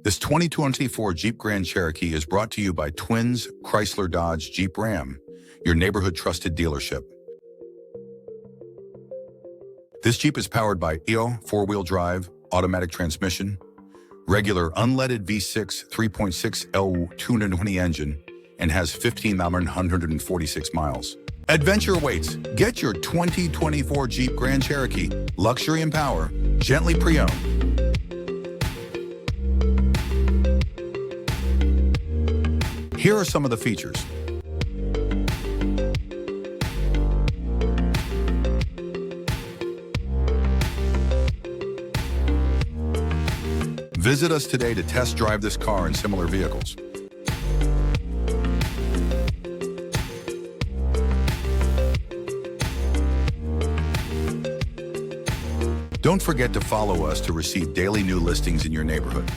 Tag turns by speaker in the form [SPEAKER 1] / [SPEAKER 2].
[SPEAKER 1] This 2024 Jeep Grand Cherokee is brought to you by Twins Chrysler Dodge Jeep Ram, your neighborhood trusted dealership. This Jeep is powered by EO four-wheel drive, automatic transmission, regular unleaded V6 3.6 L 220 engine, and has 15,146 miles. Adventure awaits. Get your 2024 Jeep Grand Cherokee, luxury and power, gently pre-owned. Here are some of the features. Visit us today to test drive this car and similar vehicles. Don't forget to follow us to receive daily new listings in your neighborhood.